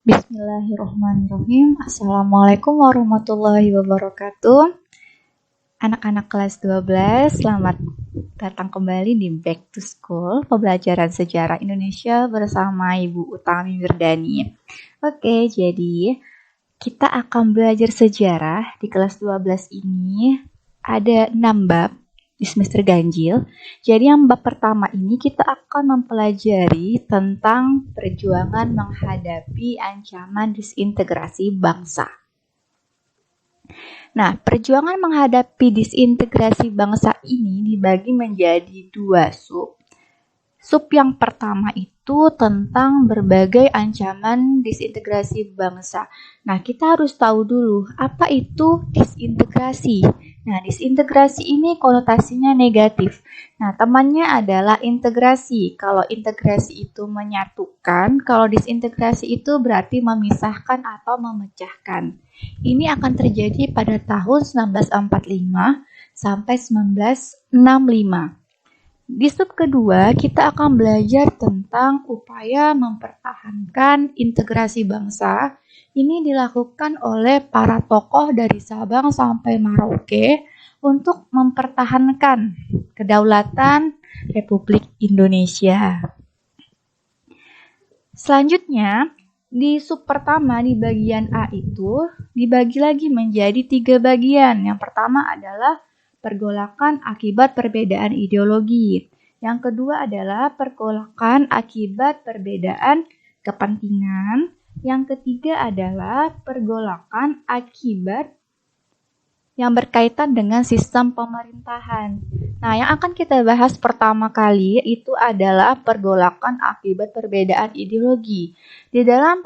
Bismillahirrahmanirrahim. Assalamualaikum warahmatullahi wabarakatuh. Anak-anak kelas 12, selamat datang kembali di Back to School, pembelajaran sejarah Indonesia bersama Ibu Utami Wirdani. Oke, jadi kita akan belajar sejarah di kelas 12 ini. Ada 6 bab di semester ganjil. Jadi yang bab pertama ini kita akan mempelajari tentang perjuangan menghadapi ancaman disintegrasi bangsa. Nah, perjuangan menghadapi disintegrasi bangsa ini dibagi menjadi 2 sub. Sub yang pertama itu tentang berbagai ancaman disintegrasi bangsa. Nah, kita harus tahu dulu apa itu disintegrasi. Nah, disintegrasi ini konotasinya negatif. Nah, temannya adalah integrasi. Kalau integrasi itu menyatukan, kalau disintegrasi itu berarti memisahkan atau memecahkan. Ini akan terjadi pada tahun 1945 sampai 1965. Di sub kedua, kita akan belajar tentang upaya mempertahankan integrasi bangsa. Ini dilakukan oleh para tokoh dari Sabang sampai Merauke untuk mempertahankan kedaulatan Republik Indonesia. Selanjutnya, di sub pertama di bagian A itu dibagi lagi menjadi 3 bagian. Yang pertama adalah pergolakan akibat perbedaan ideologi. Yang kedua adalah pergolakan akibat perbedaan kepentingan. Yang ketiga adalah pergolakan akibat yang berkaitan dengan sistem pemerintahan. Nah, yang akan kita bahas pertama kali itu adalah pergolakan akibat perbedaan ideologi. Di dalam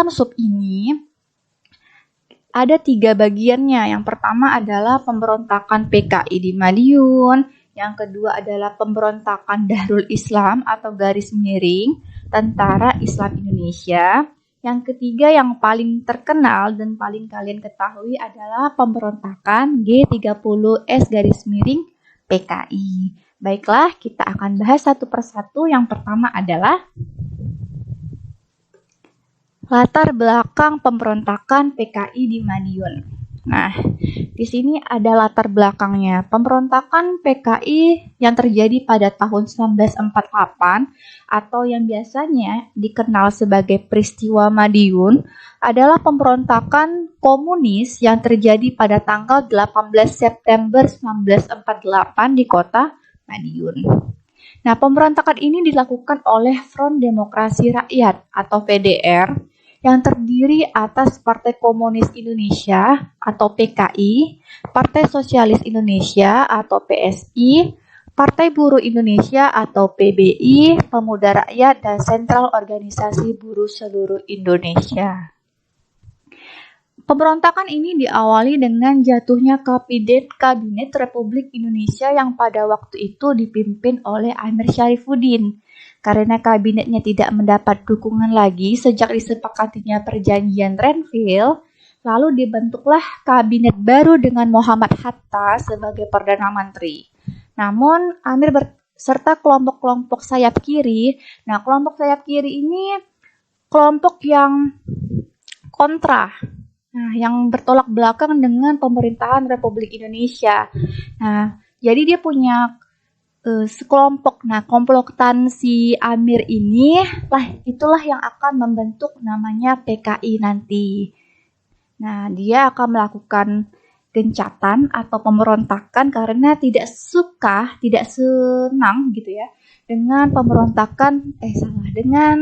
sub ini ada 3 bagiannya. Yang pertama adalah pemberontakan PKI di Madiun. Yang kedua adalah pemberontakan Darul Islam atau garis miring Tentara Islam Indonesia. Yang ketiga yang paling terkenal dan paling kalian ketahui adalah pemberontakan G30S garis miring PKI. Baiklah, kita akan bahas satu persatu. Yang pertama adalah latar belakang pemberontakan PKI di Madiun. Nah, di sini ada latar belakangnya. Pemberontakan PKI yang terjadi pada tahun 1948 atau yang biasanya dikenal sebagai peristiwa Madiun adalah pemberontakan komunis yang terjadi pada tanggal 18 September 1948 di kota Madiun. Nah, pemberontakan ini dilakukan oleh Front Demokrasi Rakyat atau PDR yang terdiri atas Partai Komunis Indonesia atau PKI, Partai Sosialis Indonesia atau PSI, Partai Buruh Indonesia atau PBI, Pemuda Rakyat, dan Sentral Organisasi Buruh Seluruh Indonesia. Pemberontakan ini diawali dengan jatuhnya Kabinet Republik Indonesia yang pada waktu itu dipimpin oleh Amir Syarifuddin. Karena kabinetnya tidak mendapat dukungan lagi sejak disepakatinya perjanjian Renville, lalu dibentuklah kabinet baru dengan Muhammad Hatta sebagai Perdana Menteri. Namun Amir serta kelompok-kelompok sayap kiri, nah kelompok sayap kiri ini kelompok yang kontra, yang bertolak belakang dengan pemerintahan Republik Indonesia. Nah, jadi dia punya sekelompok. Nah, komplotan si Amir ini itulah yang akan membentuk namanya PKI nanti. Nah, dia akan melakukan gencatan atau pemberontakan karena tidak senang gitu ya dengan dengan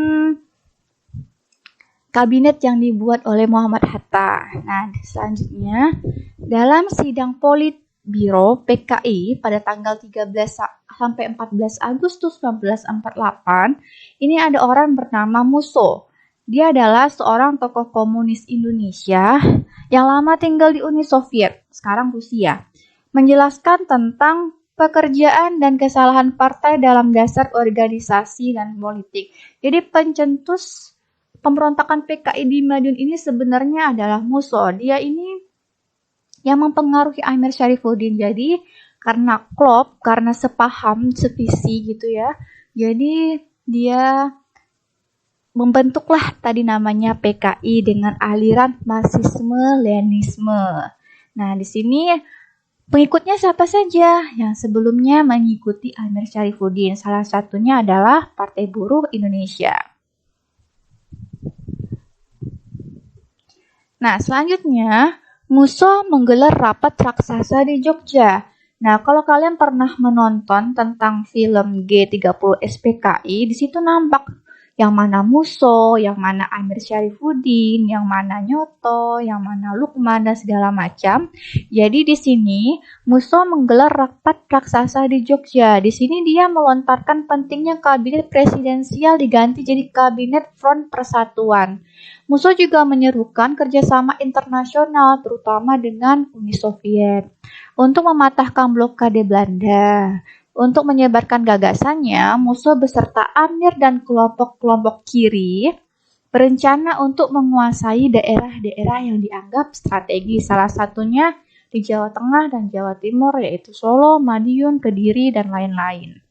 kabinet yang dibuat oleh Muhammad Hatta. Nah, selanjutnya dalam sidang Politbiro PKI pada tanggal 13 sampai 14 Agustus 1948, ini ada orang bernama Musso. Dia adalah seorang tokoh komunis Indonesia yang lama tinggal di Uni Soviet, sekarang Rusia, menjelaskan tentang pekerjaan dan kesalahan partai dalam dasar organisasi dan politik. Jadi pencetus pemberontakan PKI di Madiun ini sebenarnya adalah Musso. Dia ini yang mempengaruhi Amir Syarifuddin. Jadi karena klop, karena sepaham, sevisi gitu ya. Jadi dia membentuklah tadi namanya PKI dengan aliran Marxisme-Leninisme. Nah, di sini pengikutnya siapa saja yang sebelumnya mengikuti Amir Syarifuddin? Salah satunya adalah Partai Buruh Indonesia. Nah, selanjutnya Musso menggelar rapat raksasa di Jogja. Nah, kalau kalian pernah menonton tentang film G30 SPKI, di situ nampak yang mana Musso, yang mana Amir Syarifuddin, yang mana Nyoto, yang mana Lukman, dan segala macam. Jadi di sini Musso menggelar rapat raksasa di Jogja. Di sini dia melontarkan pentingnya kabinet presidensial diganti jadi kabinet Front Persatuan. Musso juga menyerukan kerjasama internasional, terutama dengan Uni Soviet, untuk mematahkan blokade Belanda. Untuk menyebarkan gagasannya, Musso beserta Amir dan kelompok-kelompok kiri berencana untuk menguasai daerah-daerah yang dianggap strategis, salah satunya di Jawa Tengah dan Jawa Timur, yaitu Solo, Madiun, Kediri, dan lain-lain.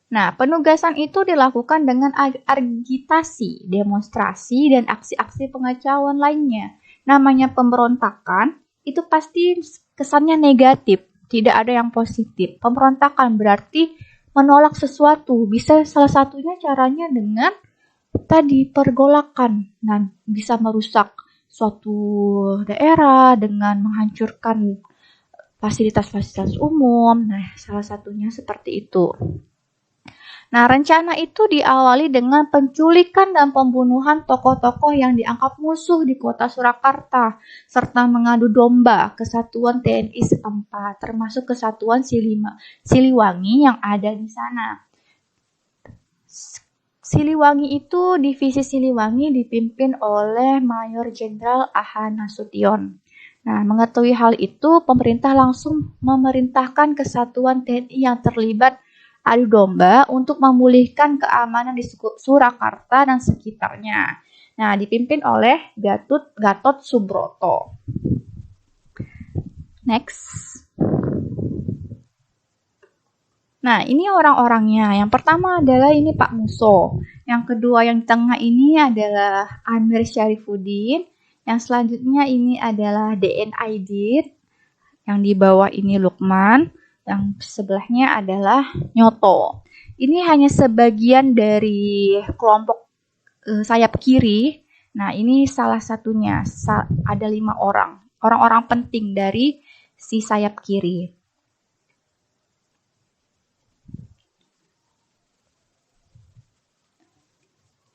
Nah, penugasan itu dilakukan dengan agitasi, demonstrasi, dan aksi-aksi pengacauan lainnya. Namanya pemberontakan, itu pasti kesannya negatif. Tidak ada yang positif. Pemberontakan berarti menolak sesuatu. Bisa salah satunya caranya dengan tadi pergolakan. Nah, bisa merusak suatu daerah dengan menghancurkan fasilitas-fasilitas umum. Nah, salah satunya seperti itu. Nah, rencana itu diawali dengan penculikan dan pembunuhan tokoh-tokoh yang dianggap musuh di kota Surakarta, serta mengadu domba kesatuan TNI setempat, termasuk kesatuan Siliwangi yang ada di sana. Siliwangi itu, divisi Siliwangi dipimpin oleh Mayor Jenderal A.H. Nasution. Nah, mengetahui hal itu, pemerintah langsung memerintahkan kesatuan TNI yang terlibat adu domba untuk memulihkan keamanan di Surakarta dan sekitarnya. Nah, dipimpin oleh Gatot Subroto. Next. Nah, ini orang-orangnya. Yang pertama adalah ini Pak Musso. Yang kedua yang di tengah ini adalah Amir Syarifuddin. Yang selanjutnya ini adalah DN Aidit. Yang di bawah ini Lukman. Yang sebelahnya adalah Nyoto. Ini hanya sebagian dari kelompok sayap kiri. Nah, ini salah satunya. Ada 5 orang. Orang-orang penting dari si sayap kiri.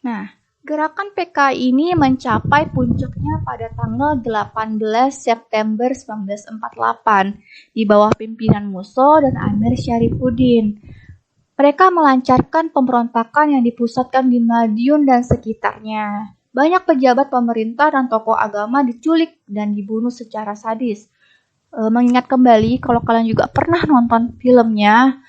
Nah, gerakan PKI ini mencapai puncaknya pada tanggal 18 September 1948 di bawah pimpinan Musso dan Amir Syarifuddin. Mereka melancarkan pemberontakan yang dipusatkan di Madiun dan sekitarnya. Banyak pejabat pemerintah dan tokoh agama diculik dan dibunuh secara sadis. Mengingat kembali, kalau kalian juga pernah nonton filmnya,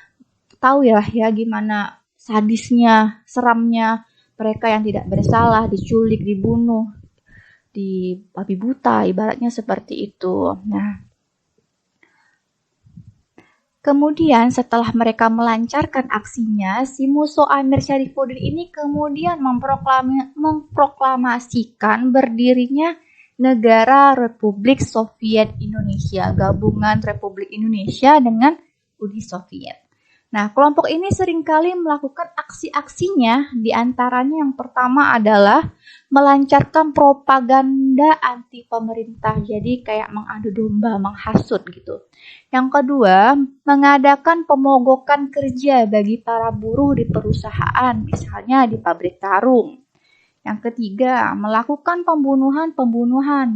tahu ya gimana sadisnya, seramnya mereka yang tidak bersalah, diculik, dibunuh, dibabi buta, ibaratnya seperti itu. Nah, kemudian setelah mereka melancarkan aksinya, si Musso Amir Syarifuddin ini kemudian memproklamasikan berdirinya Negara Republik Soviet Indonesia, gabungan Republik Indonesia dengan Uni Soviet. Nah, kelompok ini seringkali melakukan aksi-aksinya, di antaranya yang pertama adalah melancarkan propaganda anti pemerintah, jadi kayak mengadu domba, menghasut gitu. Yang kedua, mengadakan pemogokan kerja bagi para buruh di perusahaan, misalnya di pabrik karung. Yang ketiga, melakukan pembunuhan,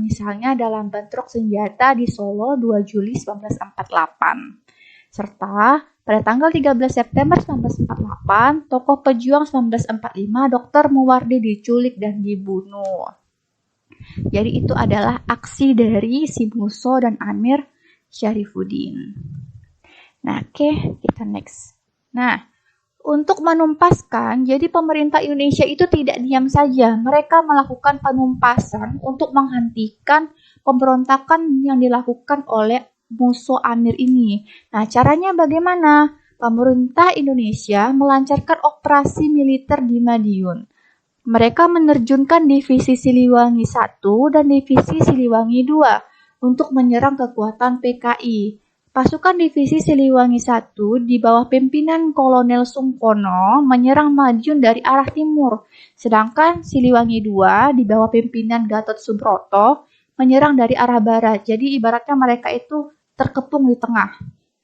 misalnya dalam bentrok senjata di Solo 2 Juli 1948. Serta pada tanggal 13 September 1948, tokoh pejuang 1945 Dr. Muwardi diculik dan dibunuh. Jadi itu adalah aksi dari si Musso dan Amir Syarifuddin. Nah, oke, kita next. Nah, untuk menumpaskan, jadi pemerintah Indonesia itu tidak diam saja. Mereka melakukan penumpasan untuk menghentikan pemberontakan yang dilakukan oleh Musso Amir ini. Nah, caranya bagaimana? Pemerintah Indonesia melancarkan operasi militer di Madiun. Mereka menerjunkan Divisi Siliwangi I dan Divisi Siliwangi II untuk menyerang kekuatan PKI. Pasukan Divisi Siliwangi I di bawah pimpinan Kolonel Sungkono menyerang Madiun dari arah timur, sedangkan Siliwangi II di bawah pimpinan Gatot Subroto menyerang dari arah barat. Jadi ibaratnya mereka itu terkepung di tengah.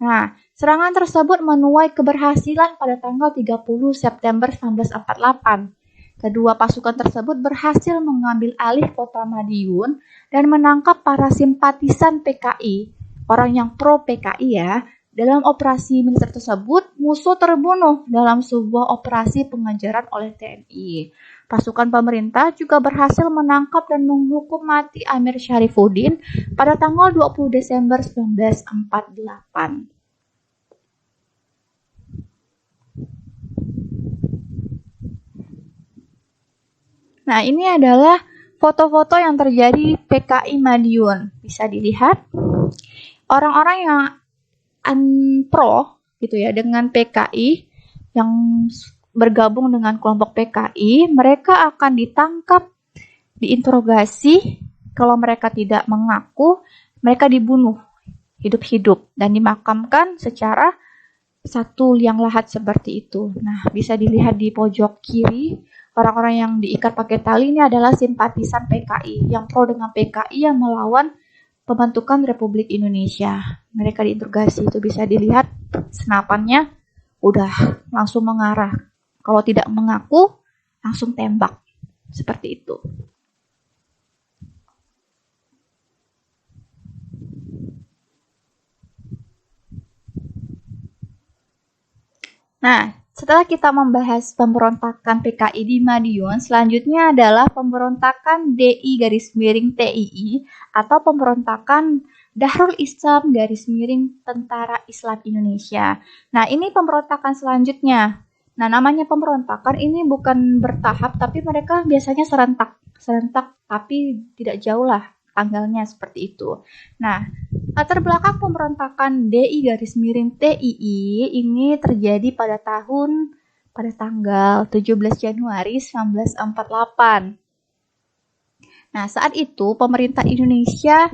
Nah, serangan tersebut menuai keberhasilan pada tanggal 30 September 1948. Kedua pasukan tersebut berhasil mengambil alih kota Madiun dan menangkap para simpatisan PKI, orang yang pro PKI ya. Dalam operasi militer tersebut, musuh terbunuh dalam sebuah operasi pengejaran oleh TNI. Pasukan pemerintah juga berhasil menangkap dan menghukum mati Amir Syarifuddin pada tanggal 20 Desember 1948. Nah, ini adalah foto-foto yang terjadi PKI Madiun. Bisa dilihat orang-orang yang pro gitu ya dengan PKI, yang bergabung dengan kelompok PKI, mereka akan ditangkap, diinterogasi. Kalau mereka tidak mengaku, mereka dibunuh hidup-hidup dan dimakamkan secara satu liang lahat seperti itu. Nah, bisa dilihat di pojok kiri, orang-orang yang diikat pakai tali ini adalah simpatisan PKI, yang pro dengan PKI yang melawan pembentukan Republik Indonesia. Mereka diinterogasi, itu bisa dilihat senapannya udah langsung mengarah. Kalau tidak mengaku, langsung tembak. Seperti itu. Nah, setelah kita membahas pemberontakan PKI di Madiun, selanjutnya adalah pemberontakan DI-TII atau pemberontakan Dahrul Islam Tentara Islam Indonesia. Nah, ini pemberontakan selanjutnya. Nah, namanya pemberontakan ini bukan bertahap, tapi mereka biasanya serentak, tapi tidak jauh lah tanggalnya seperti itu. Nah, latar belakang pemberontakan DI-TII ini terjadi pada tanggal 17 Januari 1948. Nah, saat itu pemerintah Indonesia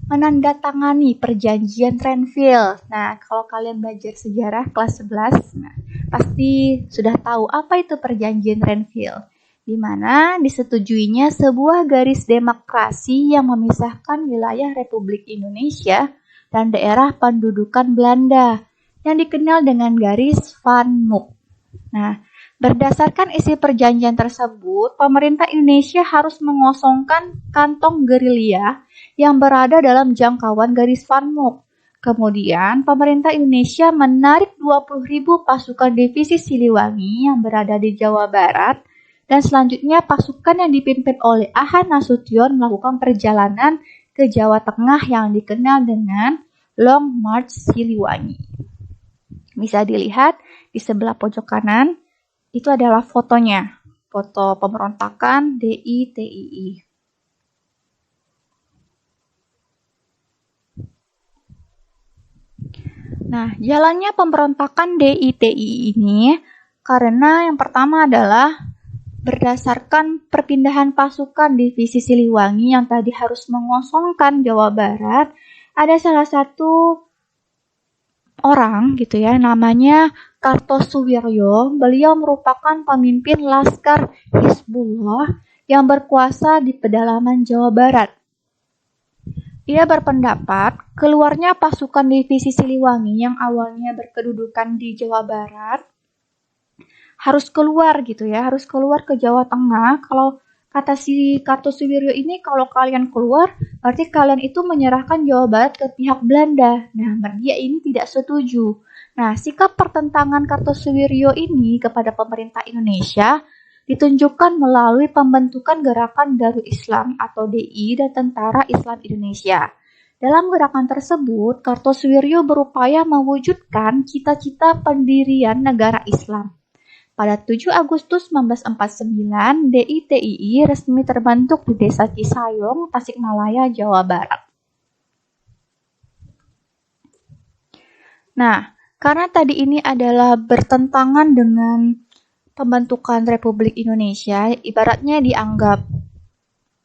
menandatangani perjanjian Renville. Nah, kalau kalian belajar sejarah kelas 11, nah, pasti sudah tahu apa itu perjanjian Renville, di mana disetujuinya sebuah garis demarkasi yang memisahkan wilayah Republik Indonesia dan daerah pendudukan Belanda yang dikenal dengan garis Van Mook. Nah, berdasarkan isi perjanjian tersebut, pemerintah Indonesia harus mengosongkan kantong gerilya yang berada dalam jangkauan garis Van Mook. Kemudian, pemerintah Indonesia menarik 20.000 pasukan divisi Siliwangi yang berada di Jawa Barat, dan selanjutnya pasukan yang dipimpin oleh Ahan Nasution melakukan perjalanan ke Jawa Tengah yang dikenal dengan Long March Siliwangi. Bisa dilihat di sebelah pojok kanan, itu adalah fotonya, foto pemberontakan DI-TII. Nah, jalannya pemberontakan DI-TII ini karena yang pertama adalah berdasarkan perpindahan pasukan divisi Siliwangi yang tadi harus mengosongkan Jawa Barat, ada salah satu orang gitu ya, namanya Kartosuwiryo. Beliau merupakan pemimpin Laskar Hizbullah yang berkuasa di pedalaman Jawa Barat. Ia berpendapat keluarnya pasukan divisi Siliwangi yang awalnya berkedudukan di Jawa Barat harus keluar gitu ya, harus keluar ke Jawa Tengah. Kalau kata si Kartosuwiryo ini, kalau kalian keluar, berarti kalian itu menyerahkan Jawa Barat ke pihak Belanda. Nah, dia ini tidak setuju. Nah, sikap pertentangan Kartosuwiryo ini kepada pemerintah Indonesia ditunjukkan melalui pembentukan Gerakan Darul Islam atau DI dan Tentara Islam Indonesia. Dalam gerakan tersebut, Kartosuwiryo berupaya mewujudkan cita-cita pendirian negara Islam. Pada 7 Agustus 1949, DI-TII resmi terbentuk di Desa Cisayong, Tasikmalaya, Jawa Barat. Nah, karena tadi ini adalah bertentangan dengan pembentukan Republik Indonesia ibaratnya dianggap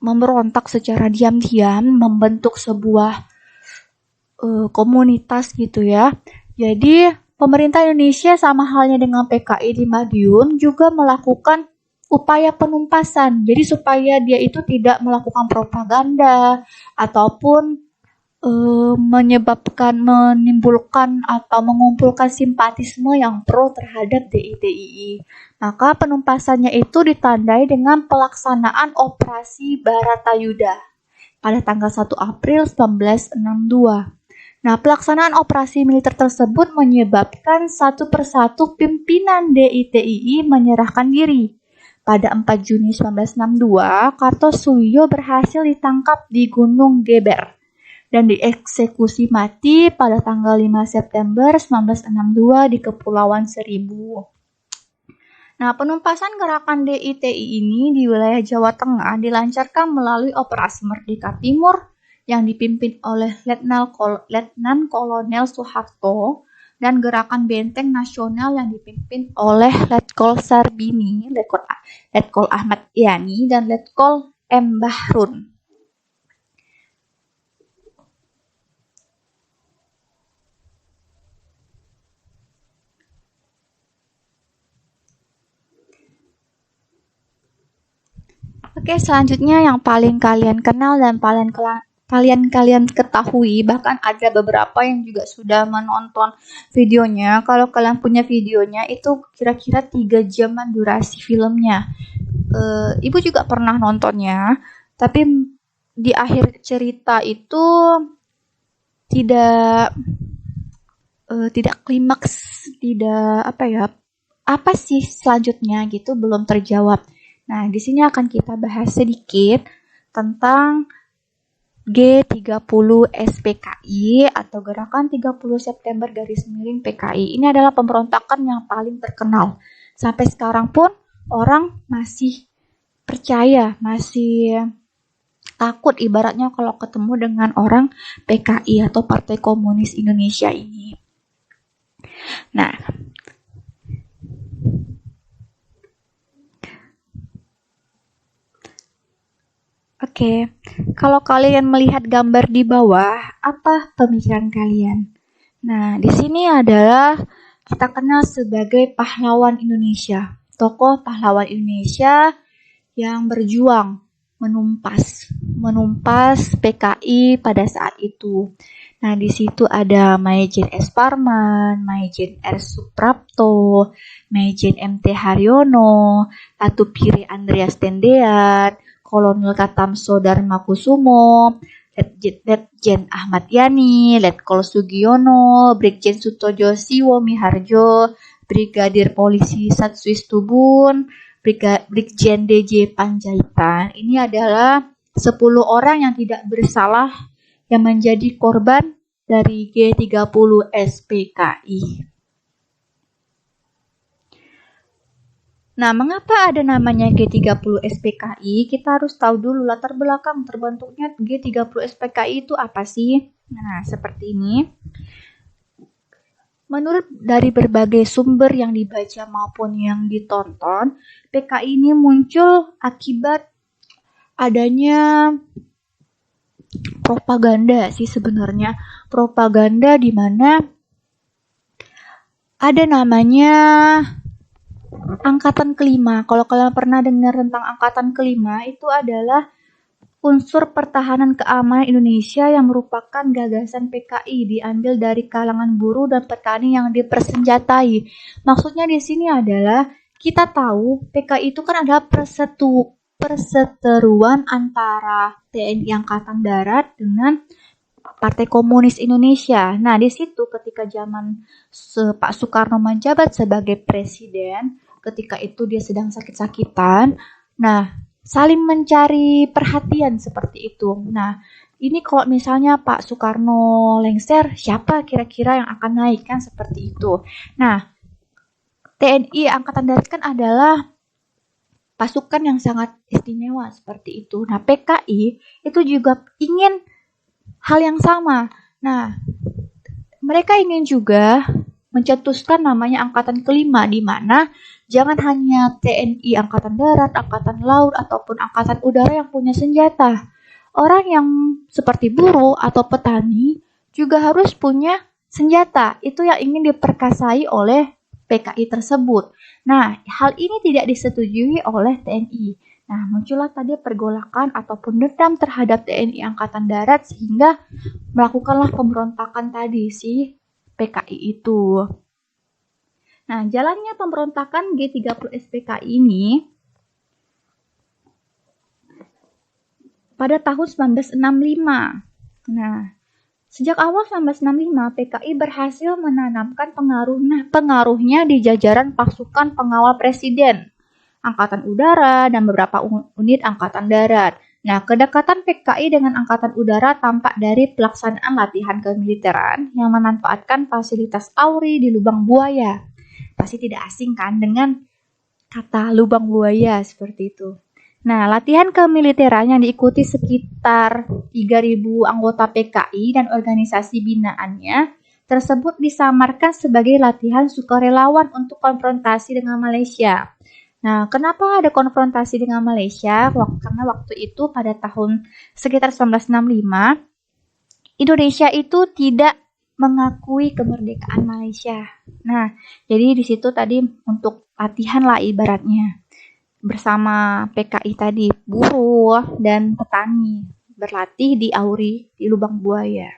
memberontak secara diam-diam, membentuk sebuah komunitas gitu ya. Jadi pemerintah Indonesia sama halnya dengan PKI di Madiun juga melakukan upaya penumpasan. Jadi supaya dia itu tidak melakukan propaganda ataupun menimbulkan atau mengumpulkan simpatisme yang pro terhadap DITII. Maka penumpasannya itu ditandai dengan pelaksanaan operasi Baratayuda pada tanggal 1 April 1962. Nah, pelaksanaan operasi militer tersebut menyebabkan satu persatu pimpinan DITII menyerahkan diri. Pada 4 Juni 1962, Kartosuwiryo berhasil ditangkap di Gunung Geber dan dieksekusi mati pada tanggal 5 September 1962 di Kepulauan Seribu. Nah, penumpasan gerakan DITII ini di wilayah Jawa Tengah dilancarkan melalui Operasi Merdeka Timur yang dipimpin oleh Letnan Kolonel Soeharto dan Gerakan Benteng Nasional yang dipimpin oleh Letkol Sarbini, Letkol Ahmad Yani, dan Letkol M. Bahrun. Oke, selanjutnya yang paling kalian kenal dan paling kalian ketahui, bahkan ada beberapa yang juga sudah menonton videonya. Kalau kalian punya videonya, itu kira-kira 3 jaman durasi filmnya. Ibu juga pernah nontonnya, tapi di akhir cerita itu tidak klimaks, tidak apa sih selanjutnya gitu, belum terjawab. Nah, di sini akan kita bahas sedikit tentang G30 SPKI atau Gerakan 30 September _PKI. Ini adalah pemberontakan yang paling terkenal. Sampai sekarang pun orang masih percaya, masih takut ibaratnya kalau ketemu dengan orang PKI atau Partai Komunis Indonesia ini. Nah, oke, kalau kalian melihat gambar di bawah, apa pemikiran kalian? Nah, di sini adalah kita kenal sebagai pahlawan Indonesia, tokoh pahlawan Indonesia yang berjuang menumpas PKI pada saat itu. Nah, di situ ada Maijen S. Parman, Maijen R. Suprapto, Maijen MT Haryono, Latupiri Andreas Tendeat, Kolonel Katamso Darmakusumo, Letjen Ahmad Yani, Letkol Sugiono, Brigjen Sutojo Siwo Miharjo, Brigadir Polisi Satsuis Tubun, Brigjen DJ Panjaitan. Ini adalah 10 orang yang tidak bersalah yang menjadi korban dari G30 SPKI. Nah, mengapa ada namanya G30 SPKI? Kita harus tahu dulu latar belakang terbentuknya G30 SPKI itu apa sih? Nah, seperti ini. Menurut dari berbagai sumber yang dibaca maupun yang ditonton, PKI ini muncul akibat adanya propaganda sih sebenarnya. Propaganda di mana ada namanya Angkatan Kelima. Kalau kalian pernah dengar tentang Angkatan Kelima, itu adalah unsur pertahanan keamanan Indonesia yang merupakan gagasan PKI diambil dari kalangan buruh dan petani yang dipersenjatai. Maksudnya di sini adalah kita tahu PKI itu kan adalah perseteruan antara TNI Angkatan Darat dengan Partai Komunis Indonesia. Nah, di situ ketika zaman Pak Soekarno menjabat sebagai presiden, ketika itu dia sedang sakit-sakitan. Nah, saling mencari perhatian seperti itu. Nah, ini kalau misalnya Pak Soekarno lengser, siapa kira-kira yang akan naik kan seperti itu. Nah, TNI Angkatan Darat kan adalah pasukan yang sangat istimewa seperti itu. Nah, PKI itu juga ingin hal yang sama. Nah, mereka ingin juga mencetuskan namanya Angkatan Kelima, di mana Jangan hanya TNI Angkatan Darat, Angkatan Laut, ataupun Angkatan Udara yang punya senjata. Orang yang seperti buruh atau petani juga harus punya senjata. Itu yang ingin diperkasai oleh PKI tersebut. Nah, hal ini tidak disetujui oleh TNI. Nah, muncullah tadi pergolakan ataupun dendam terhadap TNI Angkatan Darat sehingga melakukanlah pemberontakan tadi si PKI itu. Nah, jalannya pemberontakan G30 SPKI ini pada tahun 1965. Nah, sejak awal 1965, PKI berhasil menanamkan pengaruhnya di jajaran pasukan pengawal presiden, Angkatan Udara, dan beberapa unit Angkatan Darat. Nah, kedekatan PKI dengan Angkatan Udara tampak dari pelaksanaan latihan kemiliteran yang memanfaatkan fasilitas AURI di Lubang Buaya. Pasti tidak asing kan dengan kata lubang buaya seperti itu. Nah, latihan kemiliteran yang diikuti sekitar 3.000 anggota PKI dan organisasi binaannya tersebut disamarkan sebagai latihan sukarelawan untuk konfrontasi dengan Malaysia. Nah, kenapa ada konfrontasi dengan Malaysia? Karena waktu itu pada tahun sekitar 1965, Indonesia itu tidak mengakui kemerdekaan Malaysia. Nah, jadi di situ tadi untuk latihan lah ibaratnya. Bersama PKI tadi, buruh dan petani berlatih di AURI di Lubang Buaya.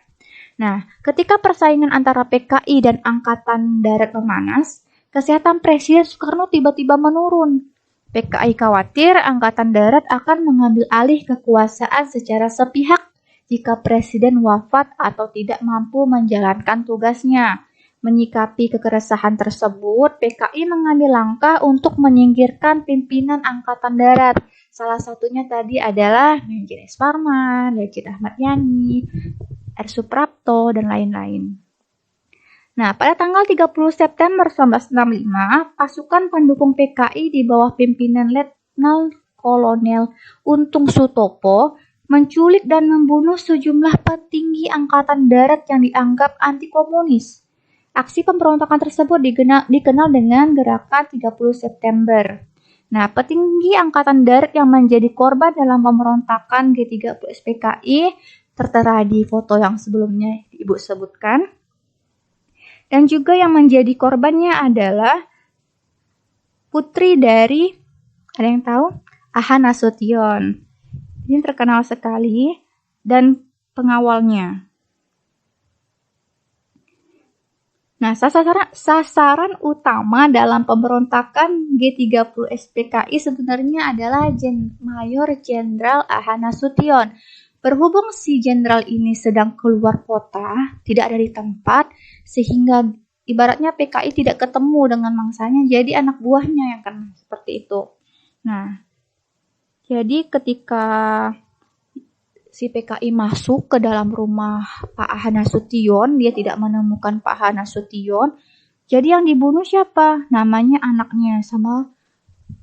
Nah, ketika persaingan antara PKI dan Angkatan Darat memanas, kesehatan Presiden Soekarno tiba-tiba menurun. PKI khawatir Angkatan Darat akan mengambil alih kekuasaan secara sepihak jika Presiden wafat atau tidak mampu menjalankan tugasnya. Menyikapi kekeresahan tersebut, PKI mengambil langkah untuk menyingkirkan pimpinan Angkatan Darat. Salah satunya tadi adalah Menjen S. Parman, Lejen Ahmad Yani, R. Suprapto, dan lain-lain. Nah, pada tanggal 30 September 1965, pasukan pendukung PKI di bawah pimpinan Letnan Kolonel Untung Sutopo menculik dan membunuh sejumlah petinggi Angkatan Darat yang dianggap anti-komunis. Aksi pemberontakan tersebut dikenal dengan Gerakan 30 September. Nah, petinggi Angkatan Darat yang menjadi korban dalam pemberontakan G30 SPKI tertera di foto yang sebelumnya Ibu sebutkan. Dan juga yang menjadi korbannya adalah putri dari, ada yang tahu? Aha Nasution. Ini terkenal sekali dan pengawalnya. Nah, sasaran utama dalam pemberontakan G30 SPKI sebenarnya adalah Mayor Jenderal Aha Nasution. Berhubung si jenderal ini sedang keluar kota, tidak ada di tempat, sehingga ibaratnya PKI tidak ketemu dengan mangsanya, jadi anak buahnya yang kena seperti itu. Nah, jadi ketika si PKI masuk ke dalam rumah Pak Aha Nasution, dia tidak menemukan Pak Aha Nasution. Jadi yang dibunuh siapa? Namanya anaknya sama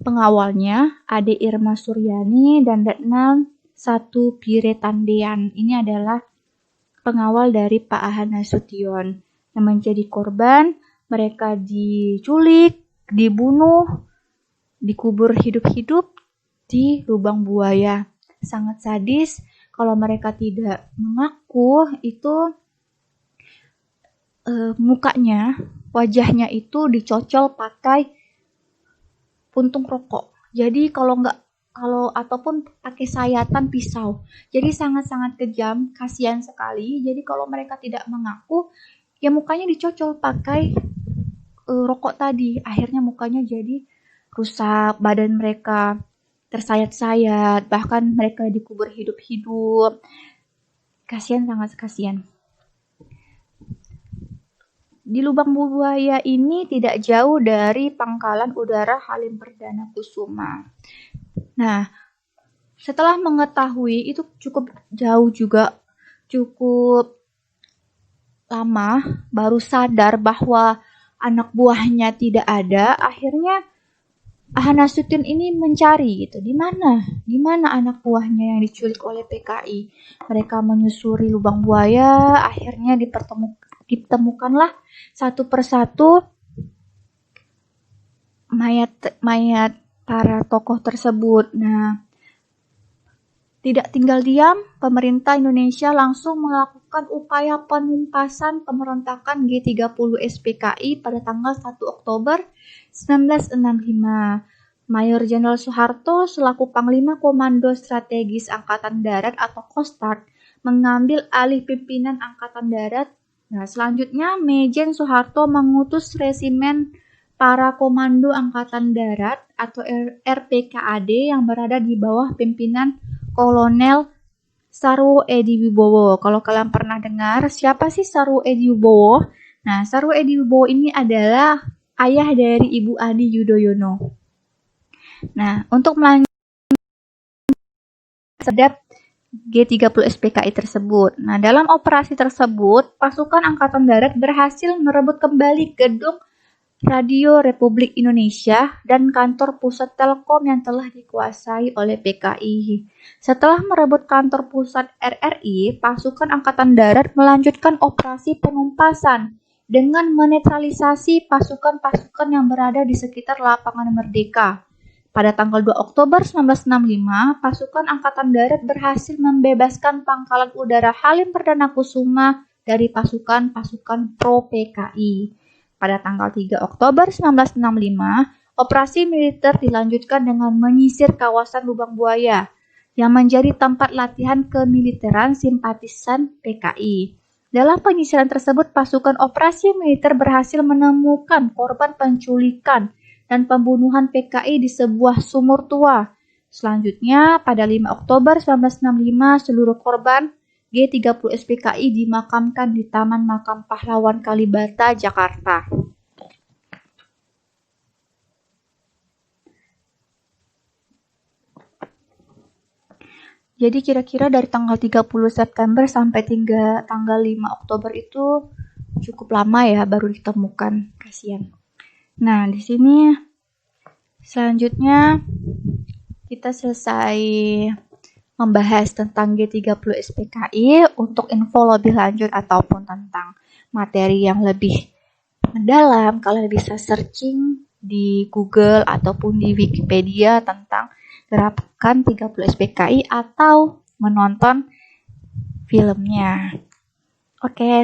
pengawalnya, Ade Irma Suryani dan Letnan 1 Pire Tandean. Ini adalah pengawal dari Pak Aha Nasution yang menjadi korban. Mereka diculik, dibunuh, dikubur hidup-hidup di Lubang Buaya. Sangat sadis. Kalau mereka tidak mengaku, itu mukanya, wajahnya itu dicocol pakai puntung rokok. Jadi ataupun pakai sayatan pisau. Jadi sangat-sangat kejam, kasihan sekali. Jadi kalau mereka tidak mengaku, ya mukanya dicocol pakai rokok tadi. Akhirnya mukanya jadi rusak, badan mereka tersayat-sayat, bahkan mereka dikubur hidup-hidup. Kasihan, sangat kasihan. Di Lubang Buaya ini tidak jauh dari Pangkalan Udara Halim Perdana Kusuma. Nah, setelah mengetahui itu cukup jauh juga, cukup lama, baru sadar bahwa anak buahnya tidak ada, akhirnya Aha Nasution ini mencari gitu, di mana anak buahnya yang diculik oleh PKI. Mereka menyusuri Lubang Buaya, akhirnya ditemukanlah satu persatu mayat para tokoh tersebut. Nah, tidak tinggal diam, pemerintah Indonesia langsung melakukan upaya penumpasan pemberontakan G30 SPKI pada tanggal 1 Oktober 1965. Mayor Jenderal Soeharto selaku Panglima Komando Strategis Angkatan Darat atau Kostrat mengambil alih pimpinan Angkatan Darat. Nah, selanjutnya Mejen Soeharto mengutus resimen para Komando Angkatan Darat atau RPKAD yang berada di bawah pimpinan Kolonel Sarwo Edi Wibowo. Kalau kalian pernah dengar, siapa sih Sarwo Edi Wibowo? Nah, Sarwo Edi Wibowo ini adalah ayah dari Ibu Ani Yudhoyono. Nah, untuk melanjutkan terhadap G30 SPKI tersebut. Nah, dalam operasi tersebut, pasukan Angkatan Darat berhasil merebut kembali gedung Radio Republik Indonesia dan kantor pusat Telkom yang telah dikuasai oleh PKI. Setelah merebut kantor pusat RRI, pasukan Angkatan Darat melanjutkan operasi penumpasan dengan menetralisasi pasukan-pasukan yang berada di sekitar lapangan Merdeka. Pada tanggal 2 Oktober 1965, pasukan Angkatan Darat berhasil membebaskan Pangkalan Udara Halim Perdana Kusuma dari pasukan-pasukan pro-PKI. Pada tanggal 3 Oktober 1965, operasi militer dilanjutkan dengan menyisir kawasan Lubang Buaya yang menjadi tempat latihan kemiliteran simpatisan PKI. Dalam penyisiran tersebut, pasukan operasi militer berhasil menemukan korban penculikan dan pembunuhan PKI di sebuah sumur tua. Selanjutnya, pada 5 Oktober 1965, seluruh korban G30 SPKI dimakamkan di Taman Makam Pahlawan Kalibata, Jakarta. Jadi kira-kira dari tanggal 30 September sampai tanggal 5 Oktober itu cukup lama ya baru ditemukan. Kasihan. Nah, di sini selanjutnya kita selesai membahas tentang G30 SPKI. Untuk info lebih lanjut ataupun tentang materi yang lebih mendalam, kalian bisa searching di Google ataupun di Wikipedia tentang gerakan 30 SPKI atau menonton filmnya. Oke.